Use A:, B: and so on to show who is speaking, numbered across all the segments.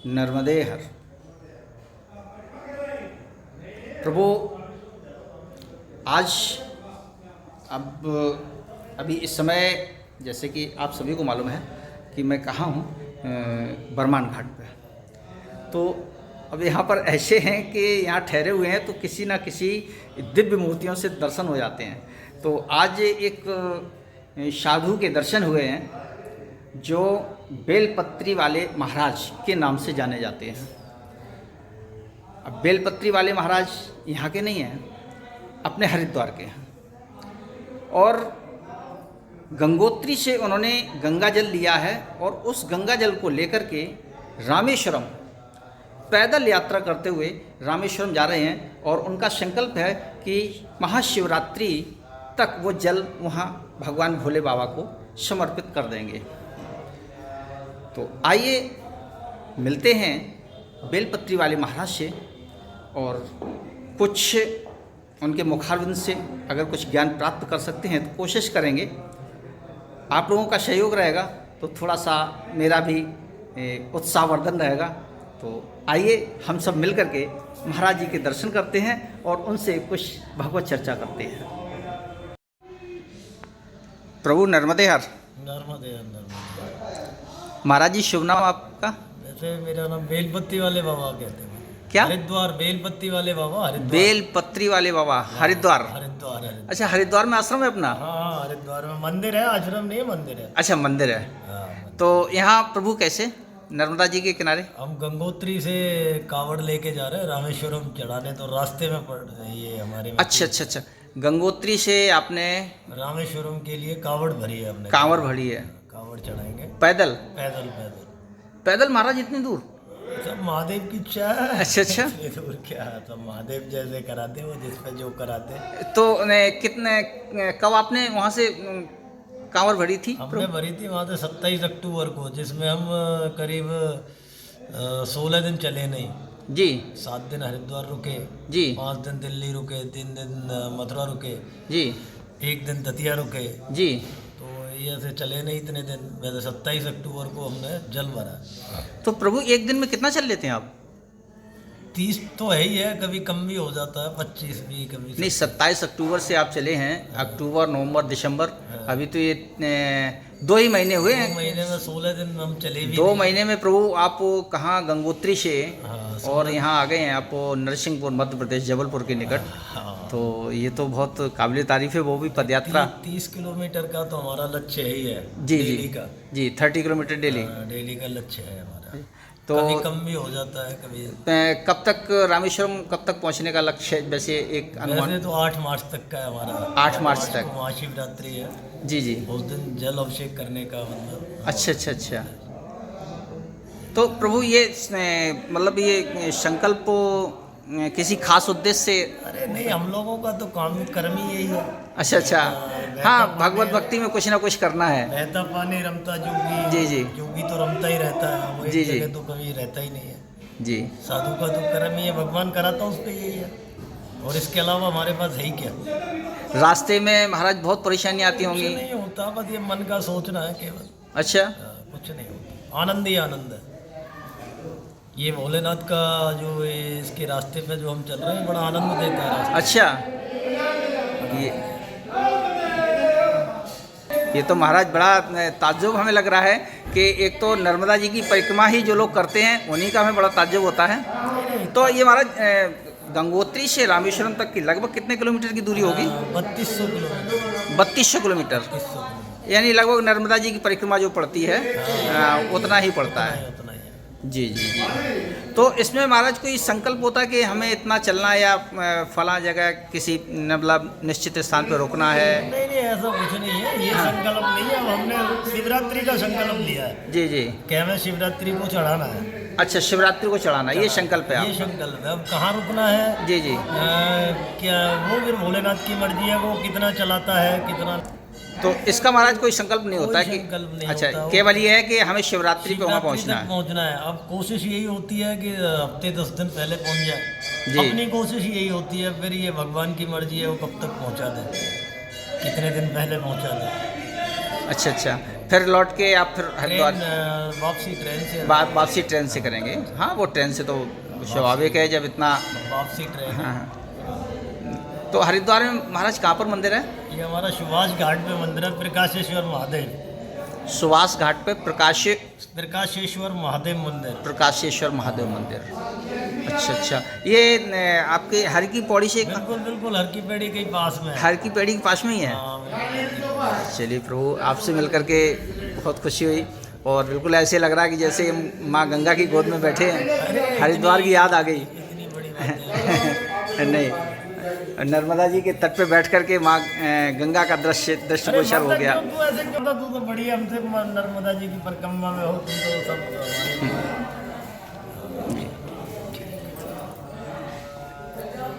A: नर्मदे हर। प्रभु आज अभी इस समय जैसे कि आप सभी को मालूम है कि मैं कहाँ हूँ, बरमान घाट पे। तो अब यहाँ पर ऐसे हैं कि यहाँ ठहरे हुए हैं तो किसी ना किसी दिव्य मूर्तियों से दर्शन हो जाते हैं। तो आज एक साधु के दर्शन हुए हैं जो बेलपत्री वाले महाराज के नाम से जाने जाते हैं। अब बेलपत्री वाले महाराज यहाँ के नहीं हैं, अपने हरिद्वार के हैं। और गंगोत्री से उन्होंने गंगा जल लिया है और उस गंगा जल को लेकर के रामेश्वरम पैदल यात्रा करते हुए रामेश्वरम जा रहे हैं। और उनका संकल्प है कि महाशिवरात्रि तक वो जल वहाँ भगवान भोले बाबा को समर्पित कर देंगे। तो आइए मिलते हैं बेलपत्री वाले महाराज से और कुछ उनके मुखारविंद से अगर कुछ ज्ञान प्राप्त कर सकते हैं तो कोशिश करेंगे। आप लोगों का सहयोग रहेगा तो थोड़ा सा मेरा भी उत्साहवर्धन रहेगा। तो आइए हम सब मिल कर के महाराज जी के दर्शन करते हैं और उनसे कुछ भगवत चर्चा करते हैं। प्रभु नर्मदे हर।
B: नर्मदे हर, नर्मदे हर।
A: महाराज जी शुभ नाम आपका?
B: वैसे मेरा नाम बेलपत्ती वाले बाबा कहते हैं।
A: क्या?
B: हरिद्वार बेलपत्ती वाले बाबा, हरिद्वार।
A: बेलपत्री वाले बाबा, हरिद्वार।
B: हरिद्वार, हरिद्वार।
A: अच्छा, हरिद्वार में आश्रम है अपना?
B: हाँ, हरिद्वार में मंदिर है, आश्रम नहीं है, मंदिर है।
A: अच्छा, मंदिर है।
B: हाँ,
A: तो यहाँ प्रभु कैसे नर्मदा जी के किनारे?
B: हम गंगोत्री से कावड़ लेके जा रहे हैं रामेश्वरम चढ़ाने, तो रास्ते में पड़ ये हमारे।
A: अच्छा अच्छा अच्छा, गंगोत्री से आपने
B: रामेश्वरम के लिए कावड़ भरी है हमने।
A: कांवर भरी है?
B: कावड़ चढ़ाएंगे
A: पैदल?
B: पैदल पैदल
A: पैदल महाराज इतनी दूर?
B: सब महादेव की इच्छा है।
A: अच्छा अच्छा।
B: इतनी दूर क्या है, सब महादेव जैसे कराते वो जिस पे जो कराते।
A: तो कितने कब आपने वहाँ से कांवर भरी थी?
B: हमने भरी थी वहाँ से 27 अक्टूबर को, जिसमें हम करीब 16 दिन चले नहीं
A: जी।
B: 7 दिन हरिद्वार रुके
A: जी।
B: 5 दिन दिल्ली रुके, 3 दिन मथुरा रुके
A: जी।
B: 1 दिन दतिया रुके
A: जी।
B: तो ये ऐसे चले नहीं इतने दिन। वैसे 27 अक्टूबर को हमने जल भरा।
A: तो प्रभु एक दिन में कितना चल लेते हैं आप?
B: 30 तो है ही है, कभी कम भी हो जाता है, 25 भी कभी।
A: नहीं, 27 अक्टूबर से आप चले हैं, अक्टूबर नवंबर दिसंबर, अभी तो ये 2 ही महीने हुए हैं।
B: 2 महीने में 16 दिन हम चले भी
A: 2 महीने में प्रभु आप कहाँ गंगोत्री से
B: हाँ,
A: और यहाँ आ गए हैं आप नरसिंहपुर मध्य प्रदेश जबलपुर के निकट।
B: हाँ।
A: तो ये तो बहुत काबिल तारीफ है, वो भी पदयात्रा।
B: 30 किलोमीटर का तो हमारा लक्ष्य ही है।
A: जी
B: डेली
A: जी
B: का।
A: जी, 30 किलोमीटर डेली।
B: डेली का लक्ष्य है हमारा।
A: तो
B: कभी कम भी हो जाता है कभी।
A: कब तक रामेश्वरम कब तक पहुँचने का लक्ष्य है वैसे एक अनुमान?
B: वैसे तो 8 मार्च तक का है हमारा।
A: 8 मार्च तक
B: महाशिवरात्रि है।
A: जी जी।
B: उस दिन जल अभिषेक करने का मतलब।
A: अच्छा अच्छा अच्छा। तो प्रभु ये मतलब ये संकल्प किसी खास उद्देश्य से?
B: अरे नहीं, हम लोगों का तो काम कर्म ही यही है।
A: अच्छा अच्छा। हाँ, भगवत भक्ति में कुछ ना कुछ करना है।
B: रहता पानी रमता जोगी।
A: जी जी।
B: जोगी तो रमता ही रहता है, वो
A: जी
B: एक
A: जी।
B: जगह तो कभी रहता ही नहीं है।
A: जी।
B: साधु का तो कर्म ही है, भगवान कराता उस पर यही है। और इसके अलावा हमारे पास है ही क्या।
A: रास्ते में महाराज बहुत परेशानी आती
B: कुछ
A: होंगी?
B: नहीं होता, बस ये मन का सोचना है केवल।
A: अच्छा।
B: कुछ नहीं होता, आनंद ही आनंद है। ये भोलेनाथ का जो इसके रास्ते पे जो हम चल रहे हैं बड़ा आनंद देता है रास्ता।
A: अच्छा। ये तो महाराज बड़ा ताज्जुब हमें लग रहा है कि एक तो नर्मदा जी की परिक्रमा ही जो लोग करते हैं उन्हीं का हमें बड़ा ताज्जुब होता है। तो ये महाराज गंगोत्री से रामेश्वरम तक की लगभग कितने किलोमीटर की दूरी होगी?
B: 3200 किलोमीटर।
A: 3200 kilometre,
B: 3200 kilometre.
A: यानी लगभग नर्मदा जी की परिक्रमा जो पड़ती है उतना ही पड़ता है।
B: उतना ही है।
A: जी जी जी। तो इसमें महाराज कोई संकल्प होता है कि हमें इतना चलना है या फला जगह किसी मतलब निश्चित स्थान पर रुकना है?
B: नहीं नहीं, ऐसा कुछ नहीं है। ये संकल्प नहीं है। अब हमने शिवरात्रि का संकल्प लिया है
A: जी जी।
B: कि हमें शिवरात्रि को चढ़ाना है।
A: अच्छा, शिवरात्रि को चढ़ाना, ये संकल्प है
B: ये
A: आपका?
B: संकल्प है। अब कहाँ रुकना है?
A: जी जी।
B: क्या वो फिर भोलेनाथ की मर्जी है, वो कितना चलाता है कितना।
A: तो इसका महाराज कोई संकल्प नहीं होता
B: कोई
A: कि
B: संकल्प नहीं
A: अच्छा
B: होता।
A: केवल ये है कि हमें शिवरात्रि पे वहाँ
B: शिवरात्रि
A: पहुँचना
B: तक
A: है?
B: पहुँचना है। अब कोशिश यही होती है कि हफ्ते 10 दिन पहले पहुँच जाए।
A: जी।
B: अपनी कोशिश यही होती है, फिर ये भगवान की मर्जी है वो कब तक पहुँचा दे, कितने दिन पहले पहुँचा दे।
A: अच्छा अच्छा। फिर लौट के आप फिर हरिद्वार
B: वापसी ट्रेन से
A: वापसी ट्रेन से करेंगे। हाँ, वो ट्रेन से तो स्वाभाविक है जब इतना।
B: वापसी ट्रेन।
A: हाँ हाँ। तो हरिद्वार में महाराज कहाँ पर मंदिर है?
B: ये हमारा सुभाष घाट पे मंदिर है, प्रकाशेश्वर महादेव।
A: सुभाष घाट पे
B: प्रकाशेश्वर महादेव मंदिर।
A: प्रकाशेश्वर महादेव मंदिर। अच्छा अच्छा, ये आपके हर की पौड़ी से
B: बिल्कुल बिल्कुल हर की पेड़ी के पास में है।
A: हर की पेड़ी के पास में ही है।
B: हाँ,
A: चलिए प्रभु, आपसे मिलकर के बहुत खुशी हुई और बिल्कुल ऐसे लग रहा है कि जैसे हम माँ गंगा की गोद में बैठे हैं, हरिद्वार की याद आ गई।
B: इतनी बड़ी बात है।
A: नहीं, नर्मदा जी के तट पे बैठ कर के माँ गंगा का दृश्य गोचर हो गया।
B: तू ऐसे क्यों था? तू तो बढ़िया हमसे नर्मदा जी की परिक्रमा में हो, तुम तो सब।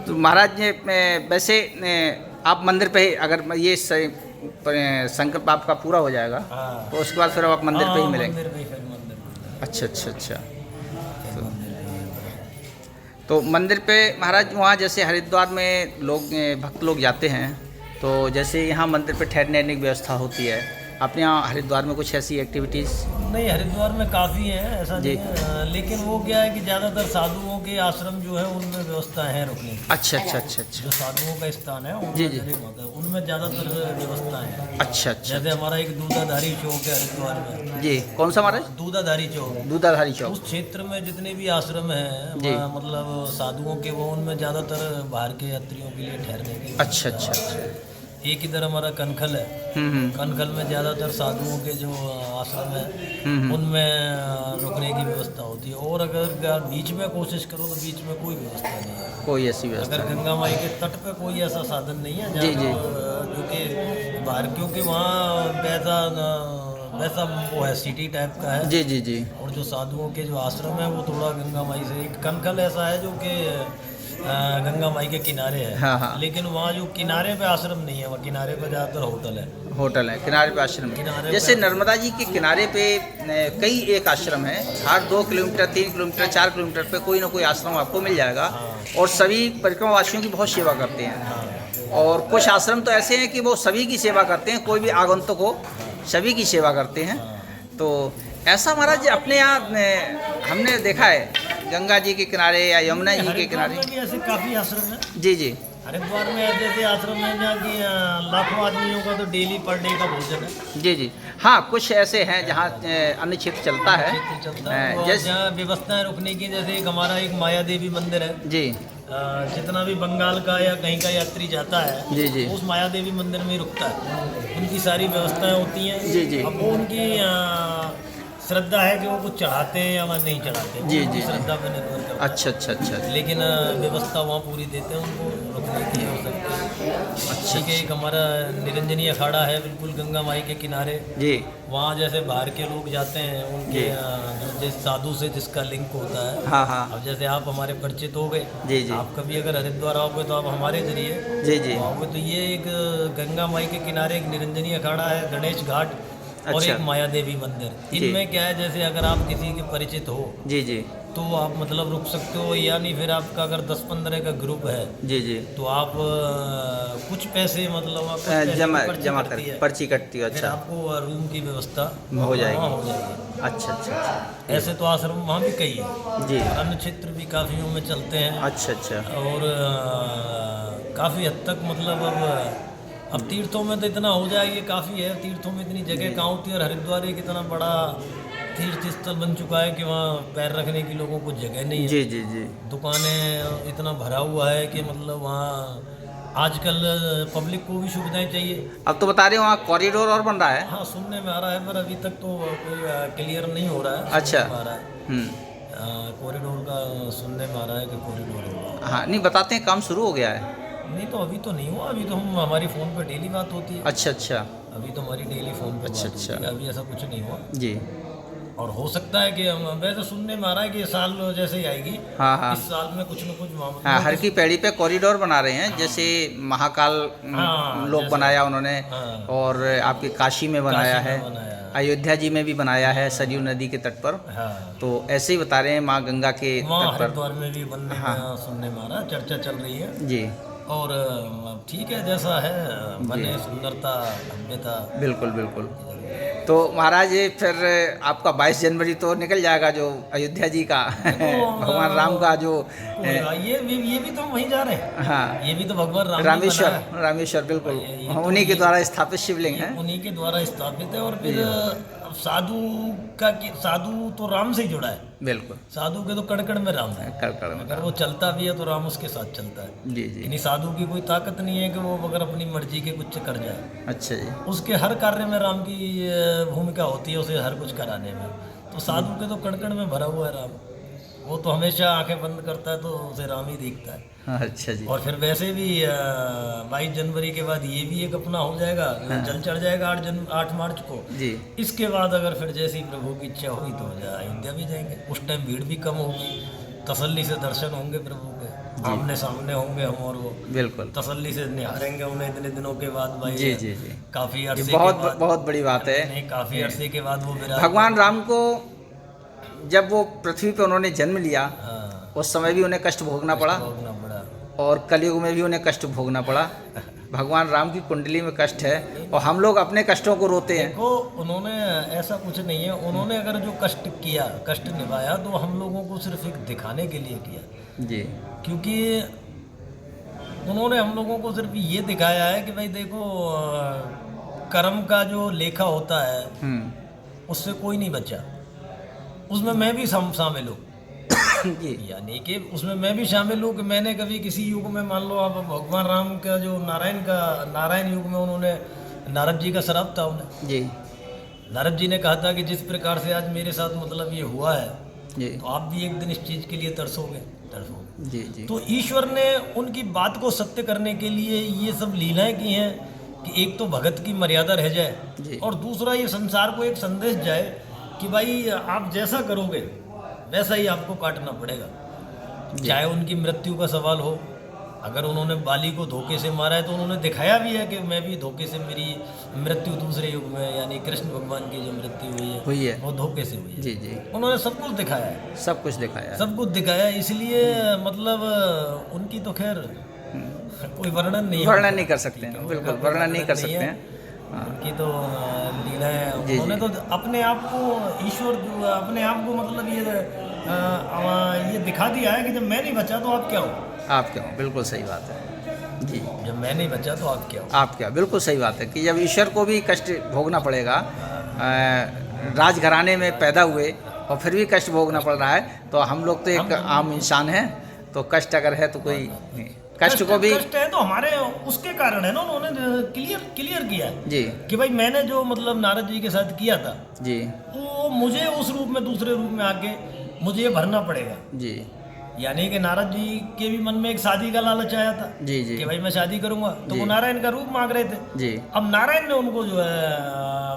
A: तो महाराज ने वैसे आप मंदिर पे ही, अगर ये संकल्प आपका पूरा हो जाएगा
B: हाँ।
A: तो उसके बाद फिर आप मंदिर पे ही मिलेंगे।
B: मंदिर पे, फिर मंदिर पे।
A: अच्छा अच्छा अच्छा। तो मंदिर पे महाराज वहाँ जैसे हरिद्वार में लोग भक्त लोग जाते हैं, तो जैसे यहाँ मंदिर पे ठहरने की व्यवस्था होती है, अपने यहाँ हरिद्वार में कुछ ऐसी एक्टिविटीज़?
B: नहीं, हरिद्वार में काफ़ी है, ऐसा
A: जी।
B: नहीं है, लेकिन वो क्या है कि ज़्यादातर साधुओं के आश्रम जो है उनमें व्यवस्था है रुकने की।
A: अच्छा अच्छा अच्छा अच्छा।
B: जो साधुओं का स्थान है
A: जी, जी।
B: उनमें ज़्यादातर व्यवस्था है।
A: अच्छा अच्छा।
B: जैसे हमारा एक दूधाधारी चौक है हरिद्वार में।
A: जी, कौन सा महाराज?
B: दूधाधारी चौक।
A: दूधाधारी चौक।
B: उस क्षेत्र में जितने भी आश्रम हैं
A: जी।
B: मतलब साधुओं के, वो उनमें ज़्यादातर बाहर के यात्रियों के लिए ठहरने की।
A: अच्छा अच्छा अच्छा।
B: एक इधर हमारा कनखल है। कनखल में ज़्यादातर साधुओं के जो आश्रम है उनमें रुकने की व्यवस्था होती है। और अगर बीच में कोशिश करो तो बीच में कोई व्यवस्था नहीं है,
A: कोई ऐसी व्यवस्था
B: अगर गंगा माई के तट पे कोई ऐसा साधन नहीं है
A: जी, जी।
B: जो कि बाहर, क्योंकि वहाँ वैसा वो है, सिटी टाइप का है।
A: जी जी जी।
B: और जो साधुओं के जो आश्रम है वो थोड़ा गंगा माई से, एक कनखल ऐसा है जो कि गंगा माई के किनारे है।
A: हाँ, हाँ।
B: लेकिन वहाँ जो किनारे पे आश्रम नहीं है, वहाँ किनारे पे ज़्यादातर होटल है।
A: होटल है किनारे पे आश्रम।
B: किनारे
A: जैसे
B: पे-
A: नर्मदा जी के किनारे पे कई एक आश्रम है, हर 2 किलोमीटर 3 किलोमीटर 4 किलोमीटर पे कोई ना कोई आश्रम आपको मिल जाएगा।
B: हाँ।
A: और सभी परिक्रमा वासियों की बहुत सेवा करते हैं।
B: हाँ।
A: और कुछ आश्रम तो ऐसे हैं कि वो सभी की सेवा करते हैं, कोई भी आगंतुक हो सभी की सेवा करते हैं। तो ऐसा महाराज अपने यहाँ हमने देखा है गंगा जी के किनारे या यमुना जी के
B: हरिद्वार
A: किनारे।
B: में भी ऐसे काफ़ी आश्रम है।
A: जी जी।
B: हरिद्वार में ऐसे ऐसे आश्रम है जहाँ की लाखों आदमियों का तो डेली पर डे का भोजन है।
A: जी जी। हाँ, कुछ ऐसे हैं जहाँ अन्य क्षेत्र चलता है।
B: क्षेत्र चलता है और
A: जैसे
B: जहाँ व्यवस्थाएं रुकने की, जैसे एक हमारा एक माया देवी मंदिर है।
A: जी
B: जितना भी बंगाल का या कहीं का यात्री जाता है
A: जी जी।
B: उस माया देवी मंदिर में ही रुकता है। उनकी सारी व्यवस्थाएं होती हैं।
A: जी, जी।
B: अब वो उनकी श्रद्धा है कि वो कुछ चढ़ाते हैं या नहीं चढ़ाते,
A: जी,
B: उनकी
A: जी।
B: श्रद्धा पे निर्भर करता है।
A: अच्छा अच्छा अच्छा।
B: लेकिन व्यवस्था वहाँ पूरी देते हैं उनको रुकने की और सबकी। ठीक है, एक हमारा निरंजनी अखाड़ा है बिल्कुल गंगा माई के किनारे।
A: जी
B: वहाँ जैसे बाहर के लोग जाते हैं, उनके
A: जी।
B: जो जिस साधु से जिसका लिंक होता है।
A: हाँ हाँ।
B: अब जैसे आप हमारे परिचित हो गए,
A: जी, जी।
B: आप कभी अगर हरिद्वार आओगे तो आप हमारे जरिए
A: जी जी।
B: आओगे तो ये एक गंगा माई के किनारे एक निरंजनी अखाड़ा है, गणेश घाट और
A: अच्छा।
B: एक माया देवी मंदिर।
A: जी।
B: इनमें क्या है, जैसे अगर आप किसी के परिचित हो
A: जी जी।
B: तो आप मतलब रुक सकते हो, यानी फिर आपका अगर 10-15 का ग्रुप है
A: जी जी।
B: तो आप कुछ पैसे मतलब आप कुछ पैसे
A: जमा
B: की पर्ची
A: जमा
B: कटती
A: कर
B: है।
A: पर्ची कटती है।
B: फिर
A: अच्छा
B: आपको रूम की व्यवस्था
A: हो जाएगी।
B: वहाँ हो जाएगी।
A: अच्छा अच्छा अच्छा।
B: ऐसे तो आश्रम वहाँ भी कई है,
A: जी।
B: अन्य क्षेत्र भी काफ़ी में चलते हैं।
A: अच्छा अच्छा।
B: और काफ़ी हद तक मतलब अब तीर्थों में तो इतना हो जाएगी, काफ़ी है, तीर्थों में इतनी जगह कहाँ होती है। और हरिद्वार एक इतना बड़ा तीर्थ स्थल बन चुका है कि वहाँ पैर रखने की लोगों को जगह नहीं है।
A: जी जी जी।
B: दुकानें इतना भरा हुआ है कि मतलब वहाँ आजकल पब्लिक को भी सुविधाएं चाहिए।
A: अब तो बता रहे हो वहाँ कॉरिडोर और बन रहा है।
B: हाँ, सुनने में आ रहा है पर अभी तक तो कोई क्लियर नहीं हो रहा है।
A: अच्छा।
B: सुनने में आ रहा है कॉरिडोर का, सुनने में आ रहा है कि कॉरिडोर होगा।
A: हाँ, नहीं बताते हैं काम शुरू हो गया है।
B: नहीं तो अभी तो नहीं हुआ, अभी तो हम हमारी फ़ोन पे डेली बात होती है।
A: अच्छा अच्छा।
B: अभी तो हमारी डेली फ़ोन पे
A: अच्छा,
B: बात होती
A: अच्छा।
B: है, अभी ऐसा कुछ नहीं हुआ।
A: जी।
B: और हो सकता है कि हम, वैसे सुनने में आ रहा है कि ये साल जैसे ही आएगी।
A: हाँ हाँ।
B: इस साल में कुछ न कुछ
A: हाँ, हर की पैड़ी पे कॉरिडोर बना रहे हैं, जैसे महाकाल
B: हाँ,
A: लोक
B: जैसे-
A: बनाया उन्होंने।
B: हाँ।
A: और आपके काशी में बनाया
B: काशी
A: है,
B: में बनाया है।
A: अयोध्या जी में भी बनाया है सरयू नदी के तट पर।
B: हाँ,
A: तो ऐसे ही बता रहे हैं माँ गंगा के
B: वहाँ
A: तट पर।
B: हरिद्वार में भी बनने में सुनने में आ रहा है, चर्चा चल रही है।
A: जी
B: और ठीक है, जैसा है बने, सुंदरता भव्यता।
A: बिल्कुल बिल्कुल। तो महाराज ये फिर आपका 22 जनवरी तो निकल जाएगा जो अयोध्या जी का भगवान राम का जो
B: ये भी तो वहीं जा रहे हैं।
A: हाँ,
B: ये भी तो भगवान राम ने
A: रामेश्वर,
B: बनाया।
A: रामेश्वर बिल्कुल
B: ये तो
A: उन्हीं के
B: ये-
A: द्वारा स्थापित शिवलिंग है।
B: उन्हीं के द्वारा स्थापित है। और फिर अब साधु तो राम से ही जुड़ा है।
A: बिल्कुल
B: साधु के तो कण कण में राम है।
A: कड़कड़ में।
B: अगर वो चलता भी है तो राम उसके साथ चलता है।
A: जी जी,
B: यानी साधु की कोई ताकत नहीं है कि वो अगर अपनी मर्जी के कुछ कर जाए।
A: अच्छा जी,
B: उसके हर कार्य में राम की भूमिका होती है, उसे हर कुछ कराने में। तो साधु के तो कण कण में भरा हुआ है राम। वो तो हमेशा आंखें बंद करता है तो उसे राम ही दिखता है।
A: हाँ, अच्छा जी,
B: और फिर वैसे भी 22 जनवरी के बाद ये भी एक अपना हो जाएगा, जल चढ़ जाएगा 8 मार्च को।
A: जी
B: इसके बाद अगर फिर जैसी प्रभु की इच्छा हुई तो अयोध्या भी जाएंगे। उस टाइम भीड़ भी कम होगी, तसल्ली से दर्शन होंगे प्रभु के, आमने सामने होंगे हम और वो,
A: बिल्कुल,
B: तसल्ली से निहारेंगे उन्हें इतने दिनों के बाद। भाई
A: जी जी जी,
B: काफी
A: ये
B: अरसे
A: बहुत
B: के बाद,
A: बहुत बड़ी बात है।
B: नहीं काफी अरसे के बाद वो विराज।
A: भगवान राम को जब वो पृथ्वी पे उन्होंने जन्म लिया,
B: हाँ,
A: उस समय भी उन्हें कष्ट भोगना पड़ा
B: भोगना पड़ा।
A: और कलयुग में भी उन्हें कष्ट भोगना पड़ा। भगवान राम की कुंडली में कष्ट है और हम लोग अपने कष्टों को रोते हैं।
B: देखो उन्होंने ऐसा कुछ नहीं है, उन्होंने अगर जो कष्ट किया, कष्ट निभाया, तो हम लोगों को सिर्फ एक दिखाने के लिए किया।
A: जी
B: क्योंकि उन्होंने हम लोगों को सिर्फ ये दिखाया है कि भाई देखो कर्म का जो लेखा होता है उससे कोई नहीं बचा, उसमें मैं भी शामिल हूँ।
A: जी
B: यानी कि उसमें मैं भी शामिल हूँ कि मैंने कभी किसी युग में, मान लो आप भगवान राम का जो नारायण युग में उन्होंने, नारद जी का श्राप था उन्हें।
A: जी
B: नारद जी ने कहा था कि जिस प्रकार से आज मेरे साथ मतलब ये हुआ है,
A: जी
B: तो आप भी एक दिन इस चीज़ के लिए तरसोगे।
A: जी जी,
B: तो ईश्वर ने उनकी बात को सत्य करने के लिए ये सब लीलाएं की हैं कि एक तो भगत की मर्यादा रह
A: जी।
B: जाए, और दूसरा ये संसार को एक संदेश जाए कि भाई आप जैसा करोगे वैसा ही आपको काटना पड़ेगा। चाहे उनकी मृत्यु का सवाल हो, अगर उन्होंने बाली को धोखे से मारा है तो उन्होंने दिखाया भी है कि मैं भी धोखे से, मेरी मृत्यु दूसरे युग में, यानी कृष्ण भगवान की जो मृत्यु हुई है वो धोखे से हुई है।
A: जी जी,
B: उन्होंने सब कुछ दिखाया है,
A: सब कुछ दिखाया है।
B: सब कुछ दिखाया है। इसलिए मतलब उनकी तो खैर कोई वर्णन नहीं
A: वर्णन नहीं कर सकते हैं, बिल्कुल वर्णन नहीं कर सकते हैं।
B: उनकी तो लीला है।
A: जी,
B: उन्होंने तो अपने आप को ईश्वर जो अपने आप को मतलब ये दिखा दिया है कि जब मैं नहीं बचा तो आप क्या हो।
A: आप क्या हो, बिल्कुल सही बात है जी।
B: जब मैं नहीं बचा तो आप क्या हो।
A: आप क्या, बिल्कुल सही बात है कि जब ईश्वर को भी कष्ट भोगना पड़ेगा, राजघराने में पैदा हुए और फिर भी कष्ट भोगना पड़ रहा है, तो हम लोग तो एक आम इंसान हैं, तो कष्ट अगर है तो कोई नहीं। कष्ट को भी
B: कष्ट है तो हमारे उसके कारण है ना, उन्होंने क्लियर किया है
A: जी
B: कि भाई मैंने जो मतलब नारद जी के साथ किया था
A: जी
B: वो मुझे उस रूप में, दूसरे रूप में आके मुझे ये भरना पड़ेगा।
A: जी
B: यानी कि नारद जी के भी मन में एक शादी का लालच आया था
A: जी जी
B: कि भाई मैं शादी करूंगा, तो
A: जी।
B: वो नारायण का रूप मांग रहे थे।
A: जी
B: अब नारायण ने उनको जो है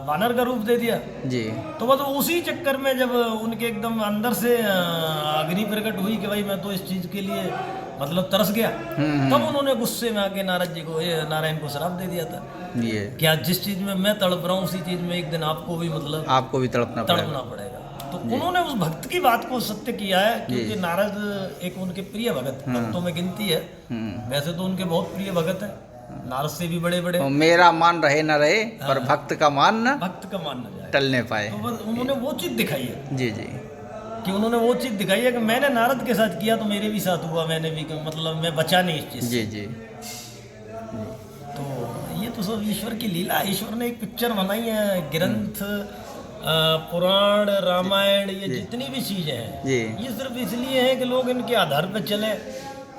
B: वानर का रूप दे दिया।
A: जी
B: तो बस उसी चक्कर में जब उनके एकदम अंदर से अग्नि प्रकट हुई कि भाई मैं तो इस चीज के लिए मतलब तरस गया, तब उन्होंने गुस्से में आके नारद जी को, नारायण को श्राप दे दिया था
A: ये
B: कि आज जिस चीज में मैं तड़प रहा हूँ उसी चीज में एक दिन आपको भी मतलब
A: आपको भी तड़पना पड़ेगा।
B: तड़पना पड़ेगा। तो उन्होंने उस भक्त की बात को सत्य किया है, क्योंकि नारद एक उनके प्रिय भगत, भक्तों में गिनती है। वैसे तो उनके बहुत प्रिय भगत है, नारद से भी बड़े बड़े।
A: तो मेरा मान रहे न रहे, पर भक्त का मान न
B: भक्त का मान न जाए,
A: टलने पाए।
B: तो बस उन्होंने वो चीज दिखाई है
A: जी जी
B: कि उन्होंने वो चीज दिखाई है कि मैंने नारद के साथ किया तो मेरे भी साथ हुआ, मैंने भी मतलब मैं बचा नहीं इस चीज से।
A: जी जी
B: तो ये तो सब ईश्वर की लीला। ईश्वर ने एक पिक्चर बनाई है, ग्रंथ, पुराण, रामायण, ये जितनी भी चीजें हैं
A: जी
B: ये सिर्फ इसलिए है कि लोग इनके आधार पर चले,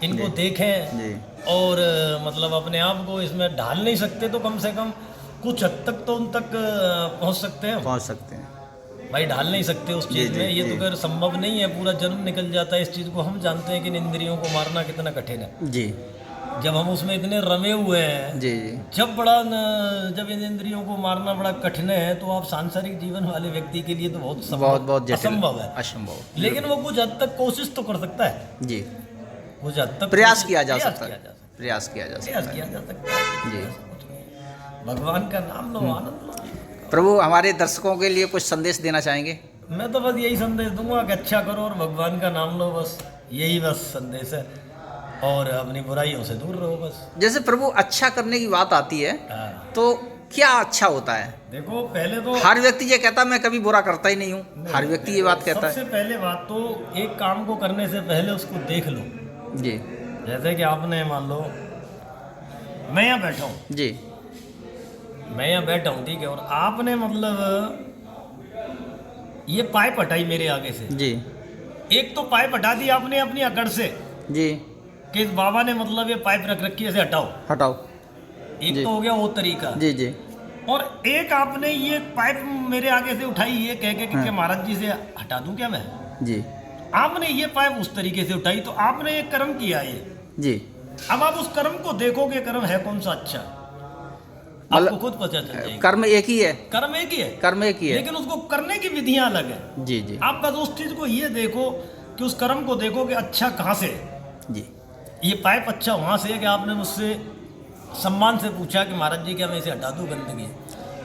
B: इनको देखें,
A: जी
B: और मतलब अपने आप को इसमें ढाल नहीं सकते तो कम से कम कुछ हद तक तो उन तक पहुंच सकते हैं।
A: पहुंच सकते हैं।
B: भाई ढाल नहीं सकते उस चीज
A: जी,
B: में, ये
A: जी।
B: तो खैर संभव नहीं है, पूरा जन्म निकल जाता है इस चीज को। हम जानते हैं कि इन इंद्रियों को मारना कितना कठिन है,
A: जी
B: जब हम उसमें इतने रमे हुए हैं।
A: जी जी
B: जब इन इंद्रियों को मारना बड़ा कठिन है, तो आप सांसारिक जीवन वाले व्यक्ति के लिए तो बहुत
A: बहुत जटिल,
B: असंभव है।
A: असंभव।
B: लेकिन वो कुछ हद तक कोशिश तो कर सकता है,
A: जी
B: कुछ हद तक
A: प्रयास किया जा सकता
B: किया
A: है,
B: जा सकता
A: प्रयास किया जा
B: है,
A: सकता
B: प्रयास किया जा सकता है।
A: जी।
B: भगवान का नाम लो, आनंद लो।
A: है। प्रभु हमारे दर्शकों के लिए कुछ संदेश देना चाहेंगे?
B: मैं तो बस यही संदेश दूंगा कि अच्छा करो और भगवान का नाम लो, बस यही बस संदेश है, और अपनी बुराइयों से दूर रहो बस।
A: जैसे प्रभु अच्छा करने की बात आती है,
B: हाँ।
A: तो क्या अच्छा होता है?
B: देखो पहले तो
A: हर व्यक्ति ये कहता मैं कभी बुरा करता ही नहीं हूँ, हर व्यक्ति ये बात कहता
B: सबसे
A: है।
B: पहले बात तो एक काम को करने से पहले उसको देख लो।
A: जी
B: जैसे कि आपने मान लो मैं यहाँ बैठा हूँ,
A: जी
B: मैं यहाँ बैठा हूँ, ठीक है, और आपने मतलब ये पाइप हटाई मेरे आगे से।
A: जी
B: एक तो पाइप हटा दी आपने अपनी अकड़ से
A: जी
B: कि इस बाबा ने मतलब ये पाइप रख रखी है, इसे हटाओ।
A: हटाओ।
B: एक
A: जी।
B: तो हो गया वो तरीका।
A: जी जी
B: और एक आपने ये पाइप मेरे आगे से उठाई ये कह के कि महाराज जी से हटा दूं क्या मैं?
A: जी
B: आपने ये पाइप उस तरीके से उठाई तो आपने एक कर्म किया ये।
A: जी
B: अब आप उस कर्म को देखोगे कर्म है कौन सा अच्छा, आपको खुद पता चल जाएगा।
A: कर्म एक ही है,
B: कर्म एक ही है,
A: कर्म एक ही है।
B: लेकिन उसको करने की विधियां अलग है।
A: जी जी
B: आप बस उस चीज को ये देखो कि उस कर्म को देखो कि अच्छा कहाँ से है।
A: जी
B: ये पाइप अच्छा वहां से है कि आपने मुझसे सम्मान से पूछा कि महाराज जी क्या मैं इसे हटा दूं गंदगी,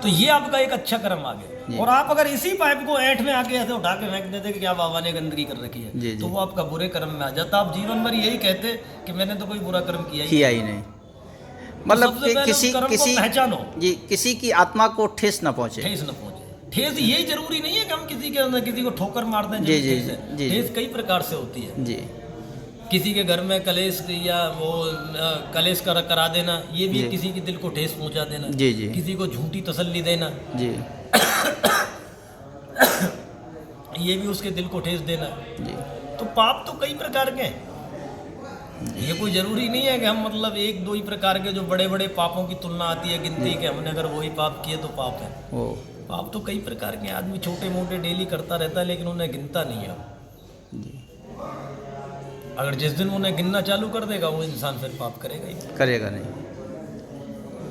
B: तो ये आपका एक अच्छा कर्म आ गया। और आप अगर इसी पाइप को ऐंठ में आके ऐसे उठा के फेंक देते कि क्या बाबा ने गंदगी कर रखी है,
A: जी,
B: तो
A: जी।
B: वो आपका बुरे कर्म में आ जाता। आप जीवन भर यही कहते कि मैंने तो कोई बुरा कर्म किया
A: ही नहीं। मतलब
B: सबसे
A: कि
B: पहले
A: किसी
B: उस कर्म को
A: किसी
B: पहचानो।
A: जी किसी की आत्मा को ठेस न पहुंचे।
B: ठेस न पहुंचे। ठेस यही जरूरी नहीं है कि हम किसी के अंदर किसी को ठोकर मारते हैं।
A: जी, जी,
B: ठेस है।
A: जी,
B: ठेस कई प्रकार से होती है।
A: जी
B: किसी के घर में कलेश या वो कलेश करा देना, ये भी
A: जी।
B: किसी के दिल को ठेस पहुंचा देना।
A: जी, जी।
B: किसी को झूठी तसल्ली देना,
A: जी
B: ये भी उसके दिल को ठेस देना।
A: जी
B: तो पाप तो कई प्रकार के हैं। ये कोई जरूरी नहीं है कि हम मतलब एक दो ही प्रकार के जो बड़े बड़े पापों की तुलना आती है गिनती के हमने अगर वही पाप किए तो पाप है।
A: ओ
B: पाप तो कई प्रकार के आदमी छोटे मोटे डेली करता रहता है लेकिन उन्हें गिनता नहीं है।
A: जी
B: अगर जिस दिन उन्हें गिनना चालू कर देगा वो इंसान फिर पाप करेगा ही।
A: करेगा नहीं।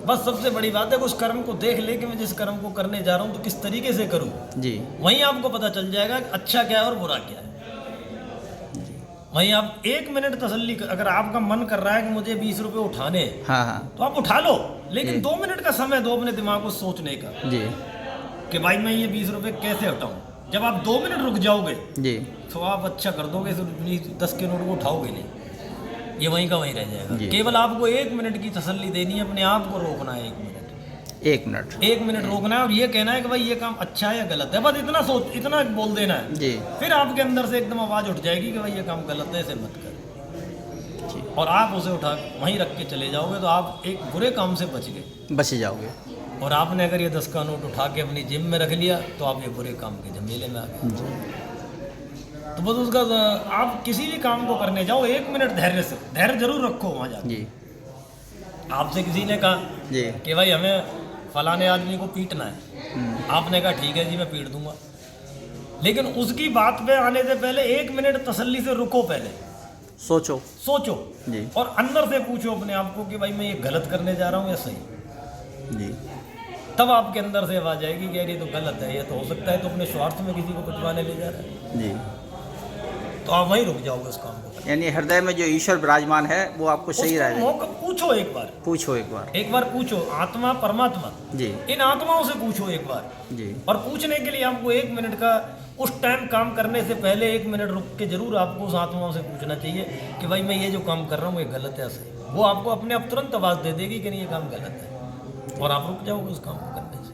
B: बस सबसे बड़ी बात है कि उस कर्म को देख ले कि मैं जिस कर्म को करने जा रहा हूँ तो किस तरीके से करूँ।
A: जी
B: वहीं आपको पता चल जाएगा कि अच्छा क्या है और बुरा क्या है। वहीं आप 1 मिनट तसल्ली अगर आपका मन कर रहा है कि मुझे 20 रुपए उठाने हैं,
A: हाँ हाँ
B: तो आप उठा लो, लेकिन
A: जी।
B: 2 मिनट का समय दो अपने दिमाग को सोचने का
A: जी
B: कि भाई मैं ये 20 रुपए कैसे हटाऊं। जब आप 2 मिनट रुक जाओगे
A: जी
B: तो आप अच्छा कर दोगे, 10 के नोट को उठाओगे नहीं, ये वहीं का वहीं रह जाएगा।
A: जी।
B: केवल आपको 1 मिनट की तसल्ली देनी है, अपने आप को रोकना है 1 मिनट।
A: 1 मिनट
B: रोकना है और ये कहना है कि भाई ये काम अच्छा है या गलत है, बस इतना सोच, इतना बोल देना है।
A: जी
B: फिर आपके अंदर से एकदम आवाज उठ जाएगी कि भाई ये काम गलत है, इसे मत कर।
A: जी
B: और आप उसे उठा वहीं रख के चले जाओगे तो आप एक बुरे काम से बच गए।
A: बच जाओगे।
B: और आपने अगर ये 10 का नोट उठा के अपनी जेब में रख लिया तो आप ये बुरे काम के झमेले में आ गए।
A: जी
B: तो बस उसका आप किसी भी काम को करने जाओ 1 मिनट धैर्य से, धैर्य जरूर रखो वहाँ जाके।
A: जी
B: आपसे किसी ने कहा
A: जी
B: कि भाई हमें फलाने आदमी को पीटना है, आपने कहा ठीक है जी मैं पीट दूंगा, लेकिन उसकी बात पे आने से पहले 1 मिनट तसल्ली से रुको, पहले
A: सोचो।
B: सोचो
A: जी
B: और अंदर से पूछो अपने आप को कि भाई मैं ये गलत करने जा रहा हूँ या सही।
A: जी
B: तब आपके अंदर से आवाज आएगी कि यार ये तो गलत है, ये तो हो सकता है तो अपने स्वार्थ में किसी को पिटवाने ले जा रहा है,
A: जी
B: तो आप वहीं रुक जाओगे उस काम को।
A: यानी हृदय में जो ईश्वर विराजमान है वो आपको सही
B: उसको
A: रहेगा।
B: मौका पूछो एक बार,
A: पूछो एक बार।
B: पूछो, आत्मा परमात्मा,
A: जी
B: इन आत्माओं से पूछो एक बार।
A: जी
B: और पूछने के लिए आपको 1 मिनट का उस टाइम काम करने से पहले 1 मिनट रुक के जरूर आपको उस आत्माओं से पूछना चाहिए कि भाई मैं ये जो काम कर रहा हूँ ये गलत है या सही। वो आपको अपने आप तुरंत आवाज़ दे देगी कि नहीं ये काम गलत है, और आप रुक जाओगे उस काम को करने से।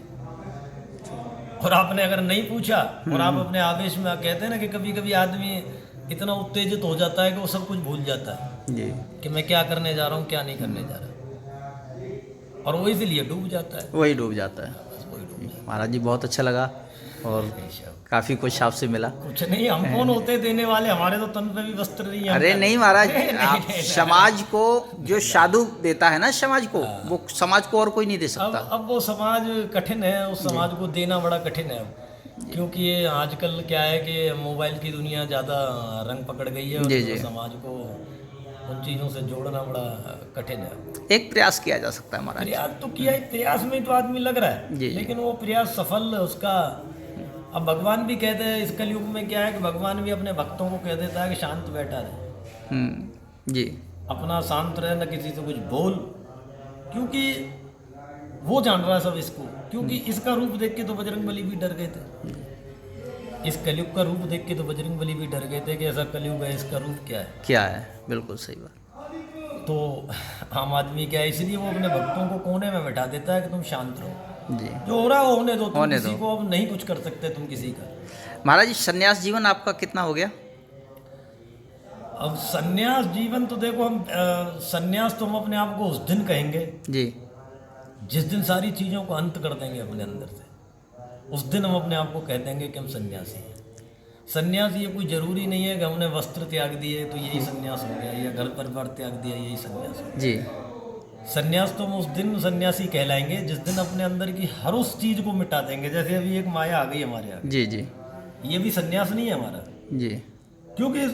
B: और आपने अगर नहीं पूछा और आप अपने आवेश में कहते हैं ना कि कभी कभी आदमी इतना उत्तेजित हो जाता है कि वो सब कुछ भूल जाता है
A: जी
B: कि मैं क्या करने जा रहा हूँ क्या नहीं करने जा रहा, और वो इसीलिए डूब जाता है।
A: वही डूब जाता है।
B: बस वही डूब जाता
A: महाराज जी बहुत अच्छा लगा और
B: है।
A: काफ़ी कुछ आपसे मिला।
B: कुछ नहीं, हम कौन होते देने वाले, हमारे तो तन पे भी वस्त्र नहीं है।
A: अरे नहीं महाराज,
B: नहीं,
A: आप
B: नहीं,
A: समाज को जो साधु देता है ना समाज को, वो समाज को और कोई नहीं दे सकता।
B: अब वो समाज कठिन है, उस समाज को देना बड़ा कठिन है अब, क्योंकि ये आजकल क्या है कि मोबाइल की दुनिया ज़्यादा रंग पकड़ गई है और
A: जी,
B: तो
A: जी।
B: समाज को उन चीज़ों से जोड़ना बड़ा कठिन है।
A: एक प्रयास किया जा सकता है महाराज।
B: प्रयास तो किया, प्रयास में तो आदमी लग रहा है,
A: जी, जी।
B: लेकिन वो प्रयास सफल उसका। अब भगवान भी कहते हैं इस कलयुग में क्या है कि भगवान भी अपने भक्तों को कह देता है कि शांत बैठा रहे,
A: जी
B: अपना शांत रहे, न किसी से कुछ बोल, क्योंकि वो जान रहा है सब इसको। क्योंकि इसका रूप देख के तो बजरंगबली भी डर गए थे, इस कलयुग का रूप देख के तो बजरंगबली भी डर गए थे कि ऐसा कलयुग है, इसका रूप क्या है।
A: क्या है, बिल्कुल सही बात।
B: तो आम आदमी क्या है, इसलिए वो अपने भक्तों को कोने में बैठा देता है कि तुम शांत रहो।
A: जी।
B: जो हो रहा है वो होने दो, तुम
A: होने
B: किसी
A: दो।
B: को अब नहीं कुछ कर सकते तुम किसी का।
A: महाराज जी संन्यास जीवन आपका कितना हो गया?
B: अब सन्यास जीवन तो देखो, हम सन्यास तो हम अपने आप को उस दिन कहेंगे
A: जी
B: जिस दिन सारी चीज़ों को अंत कर देंगे अपने अंदर से, उस दिन हम अपने आप को कह देंगे कि हम सन्यासी हैं। सन्यास ये कोई ज़रूरी नहीं है कि हमने वस्त्र त्याग दिए तो यही सन्यास हो गया, या घर परिवार त्याग दिया यही सन्यास हो गया।
A: जी
B: सन्यास तो हम उस दिन सन्यासी कहलाएंगे जिस दिन अपने अंदर की हर उस चीज़ को मिटा देंगे। जैसे अभी एक माया आ गई हमारे आगे,
A: जी जी
B: ये भी सन्यास नहीं है हमारा,
A: जी
B: क्योंकि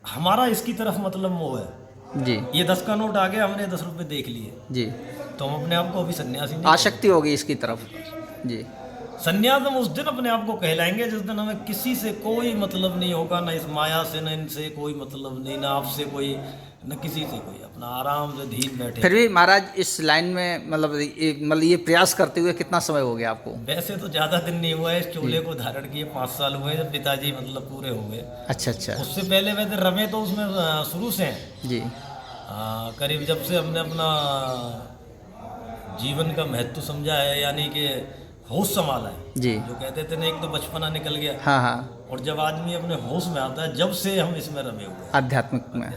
B: हमारा इसकी तरफ मतलब मोह है।
A: जी
B: ये 10 का नोट आ गया, हमने 10 रुपये देख लिए,
A: जी
B: तो हम अपने आप को अभी सन्यासी नहीं
A: आसक्ति होगी इसकी तरफ। जी
B: सन्यास हम उस दिन अपने आप को कहलाएंगे जिस दिन हमें किसी से कोई मतलब नहीं होगा, ना इस माया से, ना इनसे कोई मतलब नहीं, ना आपसे कोई, न किसी से कोई, अपना आराम से धीर बैठे।
A: फिर भी महाराज इस लाइन में मतलब ये प्रयास करते हुए कितना समय हो गया आपको?
B: वैसे तो ज़्यादा दिन नहीं हुआ है, इस चोले को धारण किए 5 साल हुए, जब पिताजी मतलब पूरे हो गए।
A: अच्छा अच्छा
B: उससे पहले वैसे रमे तो उसमें शुरू से हैं।
A: जी
B: करीब जब से हमने अपना जीवन का महत्व समझा है, यानी कि होश संभाला है।
A: जी
B: जो कहते थे ना, एक तो बचपना निकल गया,
A: हाँ हाँ
B: और जब आदमी अपने होश में आता है, जब से हम इसमें रमे हुए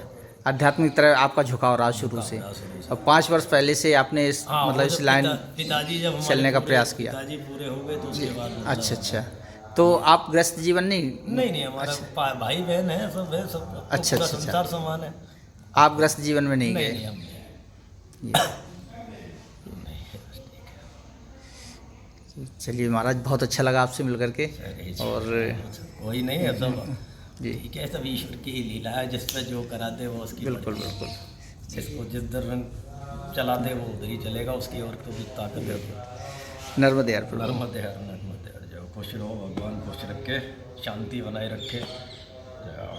A: आध्यात्मिक तरह आपका झुकाव रहा शुरू से। और 5 वर्ष पहले से आपने इस
B: हाँ,
A: मतलब
B: वो
A: इस
B: जब
A: लाइन
B: पिताजी जब हमारे
A: चलने का
B: पूरे-
A: प्रयास किया।
B: पिताजी पूरे हो गए तो उसके बाद मतलब-
A: अच्छा अच्छा, तो आप गृहस्थ जीवन नहीं?
B: नहीं हमारा भाई बहन है, सब है, सब तो
A: अच्छा,
B: पूरा
A: अच्छा, अच्छा।
B: संसार समान है।
A: आप गृहस्थ जीवन में नहीं
B: नहीं
A: गए?
B: नहीं, हम नहीं।
A: चलिए महाराज, बहुत अच्छा लगा आपसे मिल करके। और
B: कोई नहीं है, सब
A: जी
B: ठीक है, सब ईश्वर की ही लीला है, जिस पे जो कराते वो उसकी
A: बिल्कुल
B: मर्जी है।
A: बिल्कुल।
B: जिसको जिस दर रंग चलाते वो उधर ही चलेगा, उसकी और कभी ताकत है।
A: नर्मदे यार प्रभु।
B: नर्मदे हर, नर्मदे हर। जो खुश रहो, भगवान खुश रखे, शांति बनाए रखे। जय